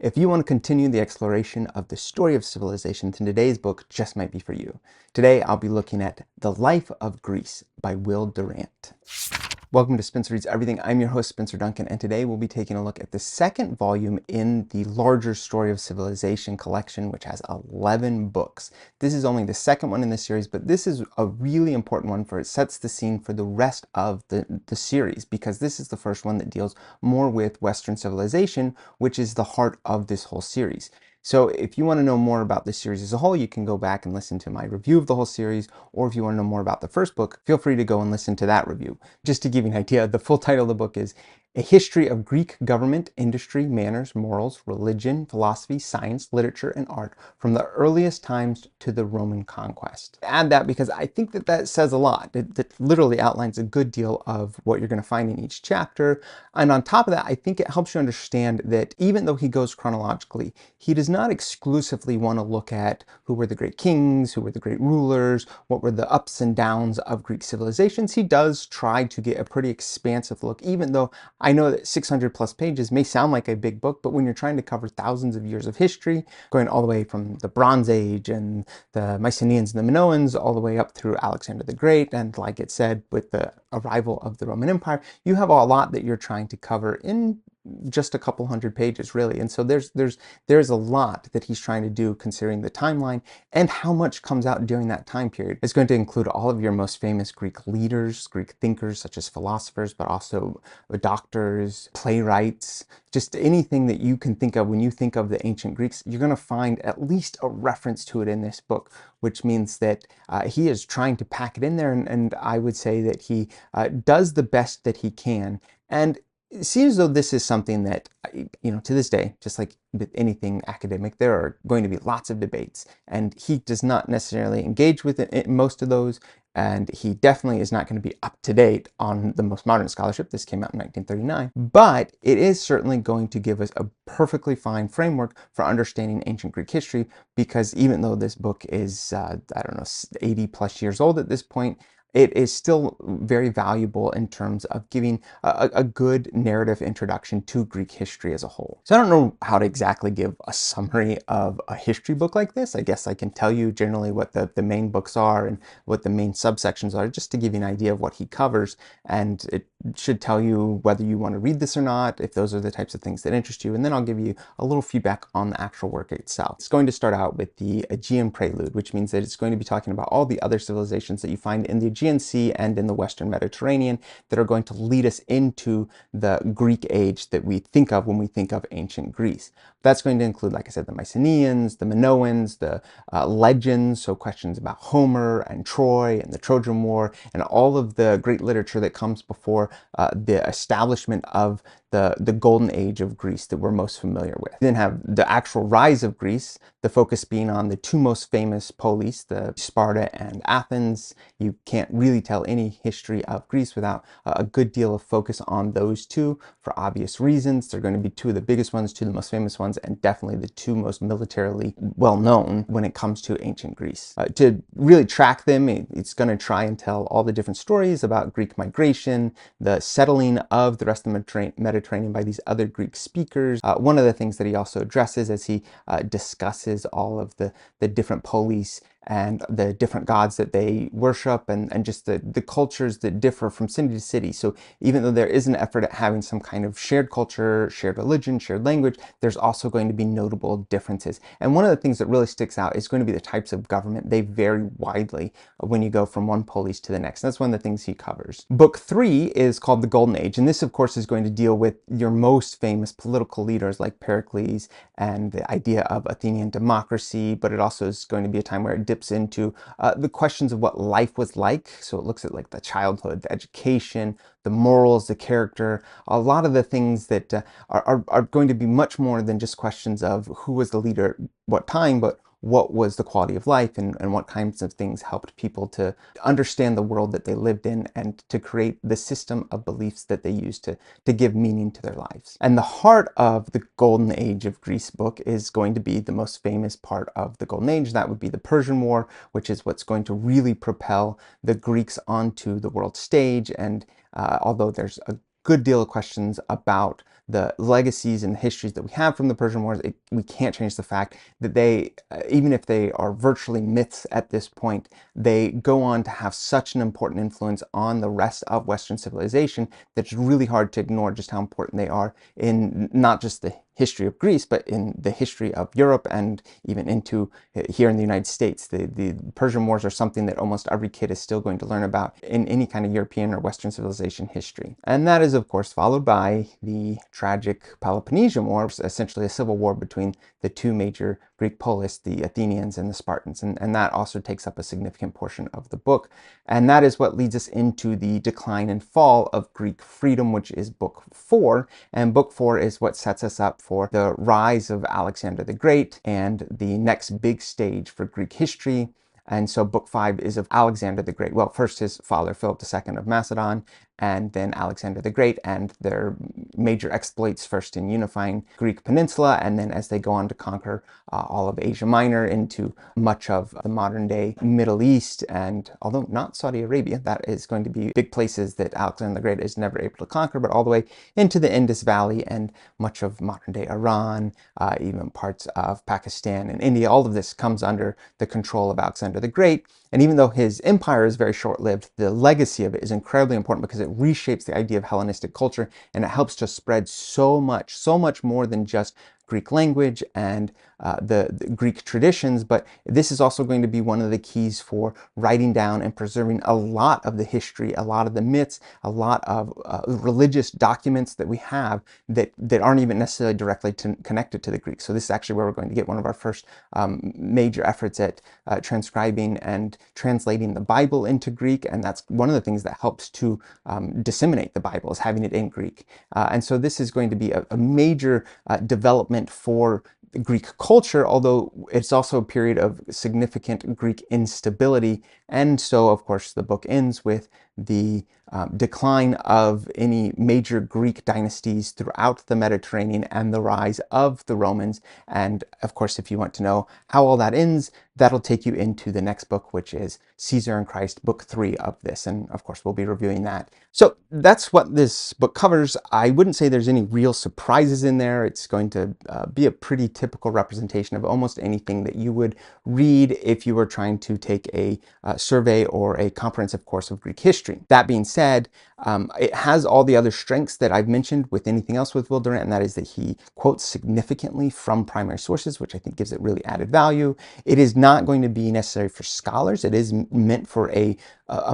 If you want to continue the exploration of the story of civilization, then today's book just might be for you. Today, I'll be looking at The Life of Greece by Will Durant. Welcome to Spencer Reads Everything. I'm your host, Spencer Duncan, and today we'll be taking a look at the second volume in the larger Story of Civilization collection, which has 11 books. This is only the second one in the series, but this is a really important one for it sets the scene for the rest of the series, because this is the first one that deals more with Western civilization, which is the heart of this whole series. So if you want to know more about this series as a whole, you can go back and listen to my review of the whole series, or if you want to know more about the first book, feel free to go and listen to that review. Just to give you an idea, the full title of the book is A History of Greek Government, Industry, Manners, Morals, Religion, Philosophy, Science, Literature, and Art from the Earliest Times to the Roman Conquest. Add that because I think that says a lot. It literally outlines a good deal of what you're going to find in each chapter. And on top of that, I think it helps you understand that even though he goes chronologically, he does not exclusively want to look at who were the great kings, who were the great rulers, what were the ups and downs of Greek civilizations. He does try to get a pretty expansive look, even though I know that 600 plus pages may sound like a big book, but when you're trying to cover thousands of years of history, going all the way from the Bronze Age and the Mycenaeans and the Minoans, all the way up through Alexander the Great, and like it said, with the arrival of the Roman Empire, you have a lot that you're trying to cover in just a couple hundred pages, really. And so there's a lot that he's trying to do, considering the timeline and how much comes out during that time period. It's going to include all of your most famous Greek leaders, Greek thinkers, such as philosophers, but also doctors, playwrights, just anything that you can think of when you think of the ancient Greeks. You're going to find at least a reference to it in this book, which means that he is trying to pack it in there. And I would say that he does the best that he can. And it seems as though this is something that, to this day, just like with anything academic, there are going to be lots of debates, and he does not necessarily engage with it in most of those, and he definitely is not going to be up to date on the most modern scholarship. This came out in 1939, but it is certainly going to give us a perfectly fine framework for understanding ancient Greek history, because even though this book is, 80 plus years old at this point, it is still very valuable in terms of giving a good narrative introduction to Greek history as a whole. So I don't know how to exactly give a summary of a history book like this. I guess I can tell you generally what the main books are and what the main subsections are, just to give you an idea of what he covers. And it should tell you whether you want to read this or not, if those are the types of things that interest you. And then I'll give you a little feedback on the actual work itself. It's going to start out with the Aegean Prelude, which means that it's going to be talking about all the other civilizations that you find in the Aegean Sea and in the Western Mediterranean that are going to lead us into the Greek age that we think of when we think of ancient Greece. That's going to include, like I said, the Mycenaeans, the Minoans, the legends, so questions about Homer and Troy and the Trojan War and all of the great literature that comes before the establishment of the golden age of Greece that we're most familiar with. We then have the actual rise of Greece, the focus being on the two most famous polis, the Sparta and Athens. You can't really tell any history of Greece without a good deal of focus on those two for obvious reasons. They're going to be two of the biggest ones, two of the most famous ones, and definitely the two most militarily well known when it comes to ancient Greece. To really track them, it's going to try and tell all the different stories about Greek migration, the settling of the rest of the Mediterranean by these other Greek speakers. One of the things that he also addresses as he discusses all of the different polis and the different gods that they worship, and just the cultures that differ from city to city. So even though there is an effort at having some kind of shared culture, shared religion, shared language, there's also going to be notable differences. And one of the things that really sticks out is going to be the types of government. They vary widely when you go from one polis to the next. That's one of the things he covers. Book 3 is called The Golden Age, and this of course is going to deal with your most famous political leaders like Pericles and the idea of Athenian democracy, but it also is going to be a time where it dips into the questions of what life was like. So it looks at like the childhood, the education, the morals, the character, a lot of the things that are going to be much more than just questions of who was the leader at what time, but what was the quality of life and what kinds of things helped people to understand the world that they lived in and to create the system of beliefs that they used to give meaning to their lives. And the heart of the Golden Age of Greece book is going to be the most famous part of the Golden Age. That would be the Persian War, which is what's going to really propel the Greeks onto the world stage. And although there's a good deal of questions about the legacies and histories that we have from the Persian Wars. We can't change the fact that they, even if they are virtually myths at this point, they go on to have such an important influence on the rest of Western civilization that it's really hard to ignore just how important they are in not just the history of Greece, but in the history of Europe and even into here in the United States. The Persian Wars are something that almost every kid is still going to learn about in any kind of European or Western civilization history. And that is, of course, followed by the tragic Peloponnesian War, essentially a civil war between the two major Greek polis, the Athenians and the Spartans. And that also takes up a significant portion of the book. And that is what leads us into the decline and fall of Greek freedom, which is book 4. And book 4 is what sets us up for the rise of Alexander the Great and the next big stage for Greek history. And so book 5 is of Alexander the Great. Well, first his father, Philip II of Macedon, and then Alexander the Great, and their major exploits, first in unifying Greek peninsula, and then as they go on to conquer all of Asia Minor into much of the modern day Middle East, and although not Saudi Arabia, that is going to be big places that Alexander the Great is never able to conquer, but all the way into the Indus Valley and much of modern day Iran, even parts of Pakistan and India. All of this comes under the control of Alexander the Great. And even though his empire is very short-lived, the legacy of it is incredibly important because it reshapes the idea of Hellenistic culture, and it helps to spread so much more than just Greek language and the Greek traditions, but this is also going to be one of the keys for writing down and preserving a lot of the history, a lot of the myths, a lot of religious documents that we have that aren't even necessarily directly connected to the Greek. So this is actually where we're going to get one of our first major efforts at transcribing and translating the Bible into Greek, and that's one of the things that helps to disseminate the Bible, is having it in Greek. And so this is going to be a major development for Greek culture, although it's also a period of significant Greek instability. And so, of course, the book ends with the decline of any major Greek dynasties throughout the Mediterranean and the rise of the Romans. And of course, if you want to know how all that ends, that'll take you into the next book, which is Caesar and Christ, book 3 of this. And of course, we'll be reviewing that. So that's what this book covers. I wouldn't say there's any real surprises in there. It's going to be a pretty typical representation of almost anything that you would read if you were trying to take a survey or a comprehensive course of Greek history. That being said, it has all the other strengths that I've mentioned with anything else with Will Durant, and that is that he quotes significantly from primary sources, which I think gives it really added value. It is not going to be necessary for scholars. It is meant for a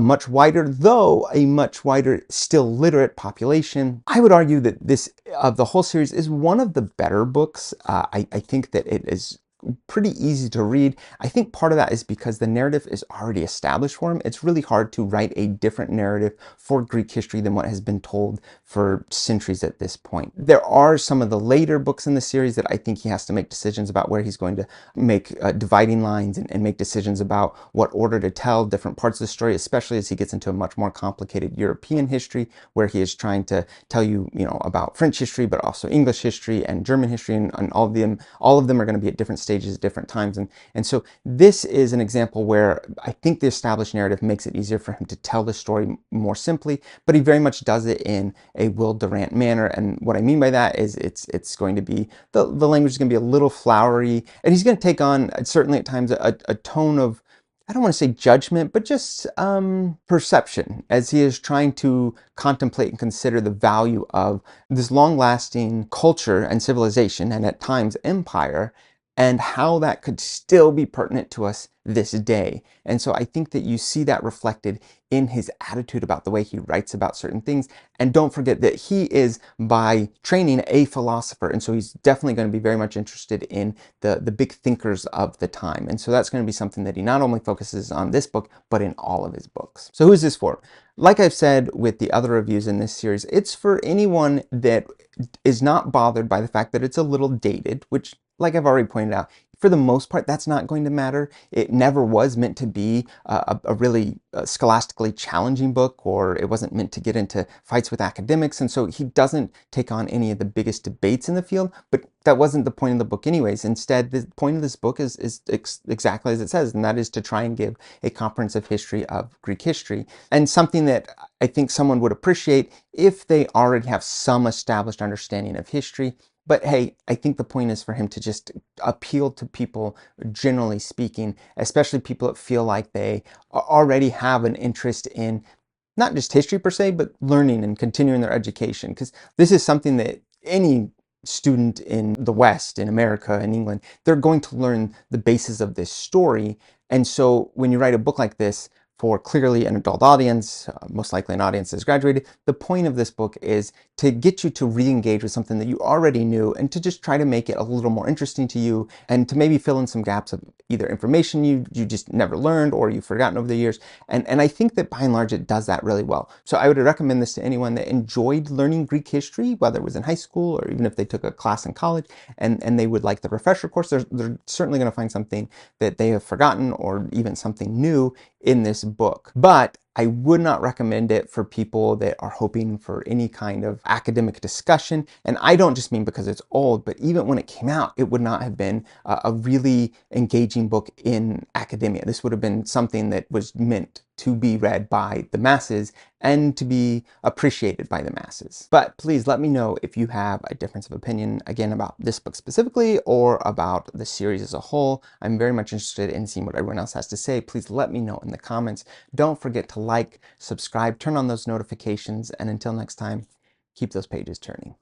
much wider, though a much wider, still literate population. I would argue that this, of the whole series, is one of the better books. I think that it is pretty easy to read. I think part of that is because the narrative is already established for him. It's really hard to write a different narrative for Greek history than what has been told for centuries at this point. There are some of the later books in the series that I think he has to make decisions about where he's going to make dividing lines and make decisions about what order to tell different parts of the story, especially as he gets into a much more complicated European history, where he is trying to tell you, about French history, but also English history and German history, and all of them are going to be at different stages at different times. And so this is an example where I think the established narrative makes it easier for him to tell the story more simply, but he very much does it in a Will Durant manner. And what I mean by that is it's going to be, the language is going to be a little flowery, and he's going to take on, certainly at times, a tone of, I don't want to say judgment, but just perception, as he is trying to contemplate and consider the value of this long-lasting culture and civilization, and at times empire, and how that could still be pertinent to us this day. And so I think that you see that reflected in his attitude about the way he writes about certain things. And don't forget that he is, by training, a philosopher. And so he's definitely going to be very much interested in the big thinkers of the time. And so that's going to be something that he not only focuses on this book, but in all of his books. So who is this for? Like I've said with the other reviews in this series, it's for anyone that is not bothered by the fact that it's a little dated, which, like I've already pointed out, for the most part, that's not going to matter. It never was meant to be a really scholastically challenging book, or it wasn't meant to get into fights with academics. And so he doesn't take on any of the biggest debates in the field, but that wasn't the point of the book anyways. Instead, the point of this book is exactly as it says, and that is to try and give a comprehensive history of Greek history, and something that I think someone would appreciate if they already have some established understanding of history. But hey, I think the point is for him to just appeal to people, generally speaking, especially people that feel like they already have an interest in not just history per se, but learning and continuing their education. Because this is something that any student in the West, in America, in England, they're going to learn the basis of this story. And so when you write a book like this for clearly an adult audience, most likely an audience that's graduated, the point of this book is to get you to re-engage with something that you already knew and to just try to make it a little more interesting to you, and to maybe fill in some gaps of either information you just never learned or you've forgotten over the years. And I think that by and large it does that really well. So I would recommend this to anyone that enjoyed learning Greek history, whether it was in high school or even if they took a class in college, and they would like the refresher course. They're certainly going to find something that they have forgotten or even something new in this book. But I would not recommend it for people that are hoping for any kind of academic discussion. And I don't just mean because it's old, but even when it came out, it would not have been a really engaging book in academia. This would have been something that was meant to be read by the masses and to be appreciated by the masses. But please let me know if you have a difference of opinion, again, about this book specifically or about the series as a whole. I'm very much interested in seeing what everyone else has to say. Please let me know in the comments. Don't forget to like, subscribe, turn on those notifications, and until next time, keep those pages turning.